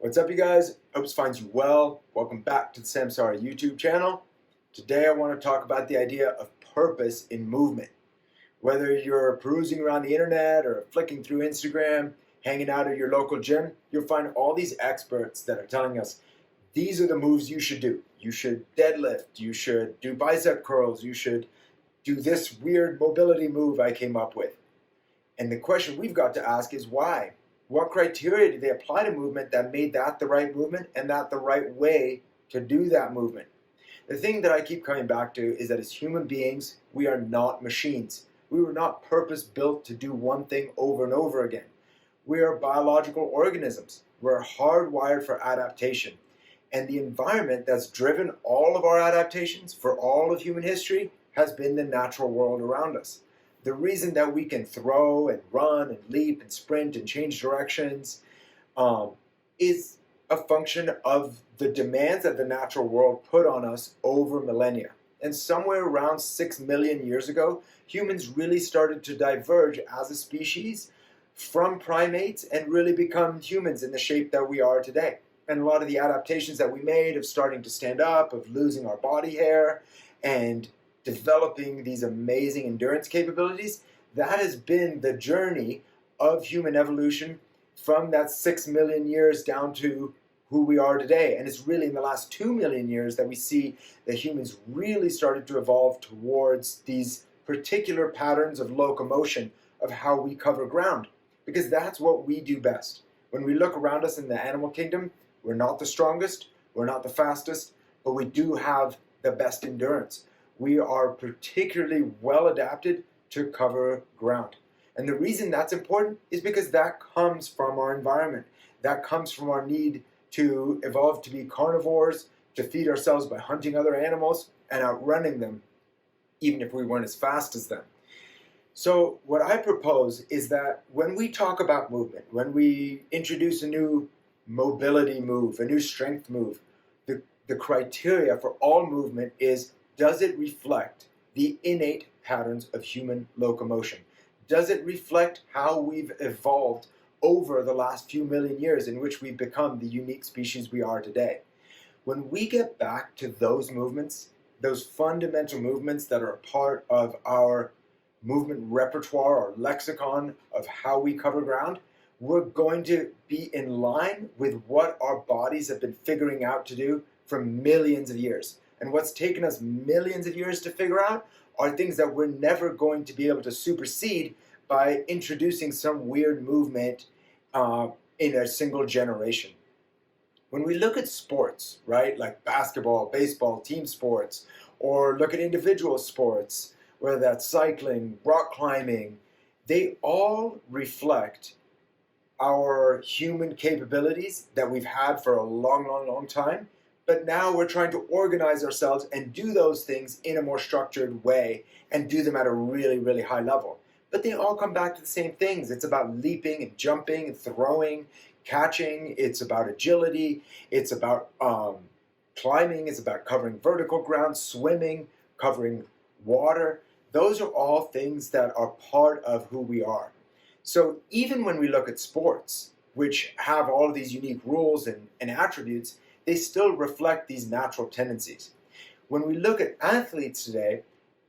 What's up, you guys? Hope this finds you well. Welcome back to the Samsara YouTube channel. Today I want to talk about the idea of purpose in movement. Whether you're perusing around the internet or flicking through Instagram, hanging out at your local gym, you'll find all these experts that are telling us these are the moves you should do. You should deadlift, you should do bicep curls, you should do this weird mobility move I came up with. And the question we've got to ask is why? What criteria did they apply to movement that made that the right movement and that the right way to do that movement? The thing that I keep coming back to is that as human beings, we are not machines. We were not purpose-built to do one thing over and over again. We are biological organisms. We're hardwired for adaptation. And the environment that's driven all of our adaptations for all of human history has been the natural world around us. The reason that we can throw and run and leap and sprint and change directions is a function of the demands that the natural world put on us over millennia. And somewhere around 6 million years ago, humans really started to diverge as a species from primates and really become humans in the shape that we are today. And a lot of the adaptations that we made of starting to stand up, of losing our body hair, and developing these amazing endurance capabilities, that has been the journey of human evolution from that 6 million years down to who we are today. And it's really in the last 2 million years that we see that humans really started to evolve towards these particular patterns of locomotion, of how we cover ground, because that's what we do best. When we look around us in the animal kingdom, we're not the strongest, we're not the fastest, but we do have the best endurance. We are particularly well adapted to cover ground. And the reason that's important is because that comes from our environment. That comes from our need to evolve to be carnivores, to feed ourselves by hunting other animals and outrunning them, even if we weren't as fast as them. So what I propose is that when we talk about movement, when we introduce a new mobility move, a new strength move, the criteria for all movement is, does it reflect the innate patterns of human locomotion? Does it reflect how we've evolved over the last few million years in which we've become the unique species we are today? When we get back to those movements, those fundamental movements that are a part of our movement repertoire or lexicon of how we cover ground, we're going to be in line with what our bodies have been figuring out to do for millions of years. And what's taken us millions of years to figure out are things that we're never going to be able to supersede by introducing some weird movement in a single generation. When we look at sports, right, like basketball, baseball, team sports, or look at individual sports, whether that's cycling, rock climbing, they all reflect our human capabilities that we've had for a long, long, long time. But now we're trying to organize ourselves and do those things in a more structured way and do them at a really, really high level. But they all come back to the same things. It's about leaping and jumping and throwing, catching. It's about agility. It's about climbing. It's about covering vertical ground, swimming, covering water. Those are all things that are part of who we are. So even when we look at sports, which have all of these unique rules and attributes, they still reflect these natural tendencies. When we look at athletes today,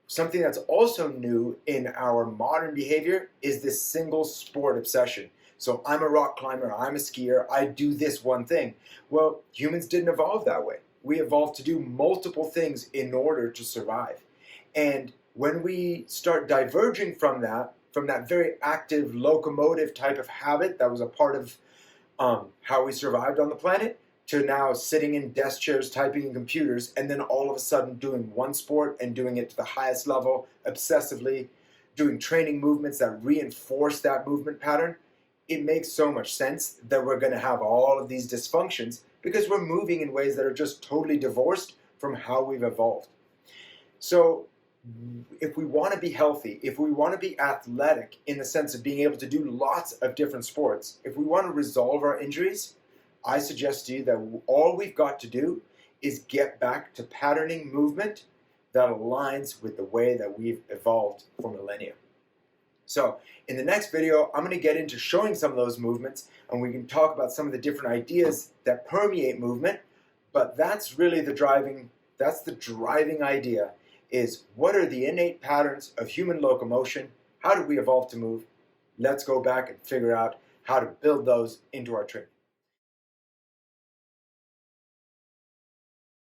something that's also new in our modern behavior is this single sport obsession. So I'm a rock climber, I'm a skier, I do this one thing. Well, humans didn't evolve that way. We evolved to do multiple things in order to survive. And when we start diverging from that very active locomotive type of habit that was a part of how we survived on the planet, to now sitting in desk chairs, typing in computers, and then all of a sudden doing one sport and doing it to the highest level, obsessively, doing training movements that reinforce that movement pattern, it makes so much sense that we're going to have all of these dysfunctions because we're moving in ways that are just totally divorced from how we've evolved. So if we want to be healthy, if we want to be athletic in the sense of being able to do lots of different sports, if we want to resolve our injuries, I suggest to you that all we've got to do is get back to patterning movement that aligns with the way that we've evolved for millennia. So in the next video, I'm going to get into showing some of those movements, and we can talk about some of the different ideas that permeate movement. But that's really the driving idea, is what are the innate patterns of human locomotion? How did we evolve to move? Let's go back and figure out how to build those into our training.